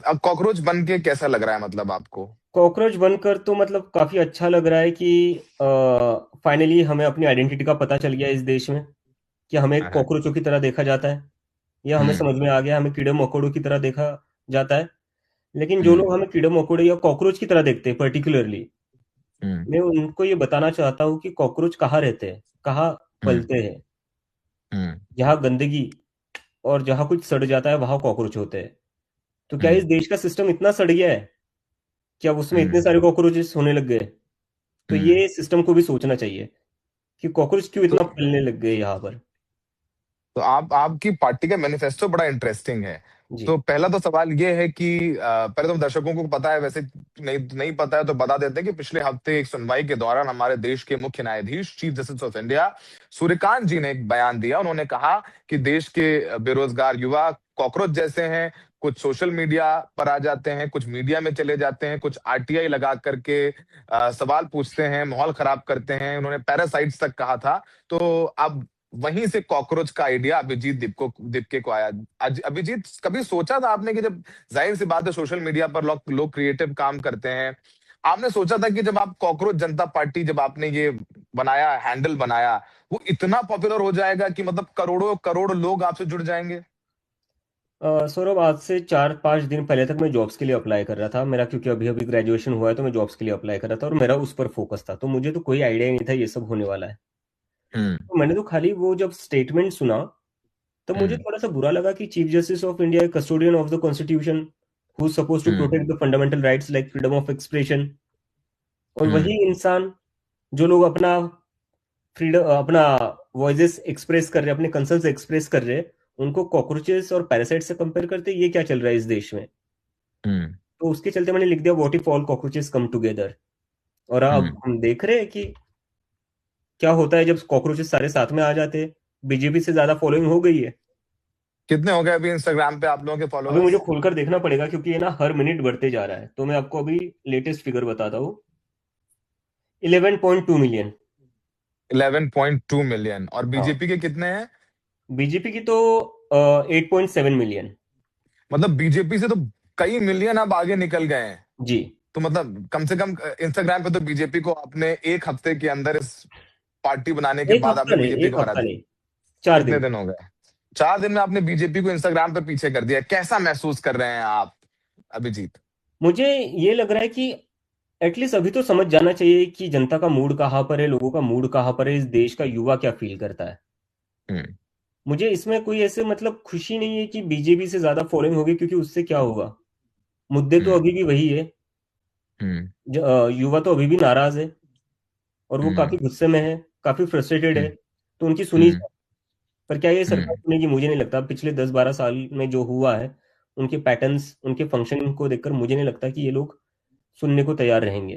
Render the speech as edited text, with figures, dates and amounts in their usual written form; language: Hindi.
अब कॉकरोच बन के कैसा लग रहा है मतलब आपको? कॉकरोच बनकर तो मतलब काफी अच्छा लग रहा है कि फाइनली हमें अपनी आइडेंटिटी का पता चल गया इस देश में, कि हमें हाँ। कॉकरोचों की तरह देखा जाता है। यह हमें हम्म। समझ में आ गया, हमें कीड़े मकोड़ों की तरह देखा जाता है। लेकिन जो हम्म। लोग हमें कीड़े मकोड़े या कॉकरोच की तरह देखते हैं पर्टिकुलरली, हम्म। मैं उनको ये बताना चाहता हूँ कि कॉकरोच कहाँ रहते हैं, कहाँ हम्म। पलते हैं। हम्म। जहाँ गंदगी और जहाँ कुछ सड़ जाता है वहां कॉकरोच होते हैं। तो क्या इस हम्म। देश का सिस्टम इतना सड़ गया है कि अब उसमें इतने हम्म। सारे कॉकरोचेस होने लग गए? तो हम्म। ये सिस्टम को भी सोचना चाहिए कि कॉकरोच क्यों तो इतना फैलने लग गए यहाँ पर। तो आप आपकी पार्टी का मैनिफेस्टो बड़ा इंटरेस्टिंग है। जी। तो पहला तो सवाल ये है कि पहले तो दर्शकों को पता है, वैसे नहीं नहीं पता है तो बता देते हैं कि पिछले हफ्ते एक सुनवाई के दौरान हमारे देश के मुख्य न्यायाधीश chief justice of India Suryakant ji ने एक बयान दिया। उन्होंने कहा कि देश के बेरोजगार युवा कॉकरोच जैसे हैं। कुछ सोशल मीडिया पर आ जाते हैं, कुछ मीडिया में चले जाते हैं, कुछ आरटीआई लगा करके सवाल पूछते हैं, माहौल खराब करते हैं। उन्होंने पैरासाइट्स तक कहा था। तो अब वहीं से कॉकरोच का आइडिया अभिजीत दिपके को आया। आज अभिजीत, कभी सोचा था आपने कि जब, जाहिर सी बात है सोशल मीडिया पर लोग लोग क्रिएटिव काम करते हैं, आपने सोचा था कि जब आप कॉकरोच जनता पार्टी, जब आपने ये बनाया, हैंडल बनाया, वो इतना पॉपुलर हो जाएगा कि मतलब करोड़ों करोड़ लोग आपसे जुड़ जाएंगे? सौरभ, आज से 4-5 दिन पहले तक मैं जॉब्स के लिए अप्लाई कर रहा था मेरा, क्योंकि अभी अभी ग्रेजुएशन हुआ है तो मैं जॉब्स के लिए अप्लाई कर रहा था और मेरा उस पर फोकस था, तो मुझे तो कोई आइडिया ही नहीं था ये सब होने वाला है। हम्म। तो मैंने तो खाली वो जब स्टेटमेंट सुना तो मुझे हम्म। थोड़ा सा बुरा लगा कि chief justice of India, custodian of the constitution, who suppose to hmm. Protect the fundamental rights like freedom of expression, और हम्म। वही इंसान जो लोग अपना फ्रीडम, अपना वॉइसेस एक्सप्रेस कर रहे हैं, अपने कंसर्न्स एक्सप्रेस कर रहे हैं, उनको कॉकरोचेस और पैरासाइट से कंपेयर करते हैं। ये क्या चल रहा है इस देश में? हम्म। तो उसके चलते मैंने लिख दिया, what if all cockroaches come together. और अब हम्म। हम देख रहे हैं कि क्या होता है जब कॉकरोचेस सारे साथ में आ जाते हैं। बीजेपी से ज्यादा फॉलोइंग हो गई है। कितने हो गए अभी इंस्टाग्राम पे आप लोगों के अभी मुझे फॉलोअर्स? खोलकर देखना पड़ेगा क्योंकि ये ना हर मिनट बढ़ते जा रहा है, तो मैं आपको अभी लेटेस्ट फिगर बताता हूँ। 11.2 मिलियन। 11.2 मिलियन। और हाँ। बीजेपी के कितने हैं? बीजेपी की तो 8.7 मिलियन। मतलब बीजेपी से तो कई मिलियन अब आगे निकल गए हैं। जी। तो मतलब कम से कम इंस्टाग्राम पे तो बीजेपी को आपने एक हफ्ते के अंदर, इस पार्टी बनाने के एक बाद हफ्ता आपने नहीं, बीजेपी एक को हरा हफ्ता दिया। नहीं, 4 दिन। कितने दिन हो गए? 4 दिन में आपने बीजेपी को इंस्टाग्राम पे पीछे कर दिया। कैसा महसूस कर रहे हैं आप, अभिजीत? मुझे ये लग रहा है कि एटलीस्ट अभी तो समझ जाना चाहिए कि जनता का मूड कहाँ पर है, लोगों का मूड कहाँ पर है, इस देश का युवा क्या फील करता है। हम्म। मुझे इसमें कोई ऐसे मतलब खुशी नहीं है कि बीजेपी से ज्यादा फॉलोइंग होगी, क्योंकि उससे क्या होगा? मुद्दे तो हम्म। अभी भी वही है। हम्म। युवा तो अभी भी नाराज है और वो काफी हम्म। गुस्से में है, काफी फ्रस्ट्रेटेड है। हम्म। तो उनकी सुनी हम्म। जाए। पर क्या ये सरकार हम्म। सुनेगी? मुझे नहीं लगता। पिछले 10-12 साल में जो हुआ है, उनके पैटर्न्स, उनके फंक्शनिंग को देखकर मुझे नहीं लगता कि ये लोग सुनने को तैयार रहेंगे।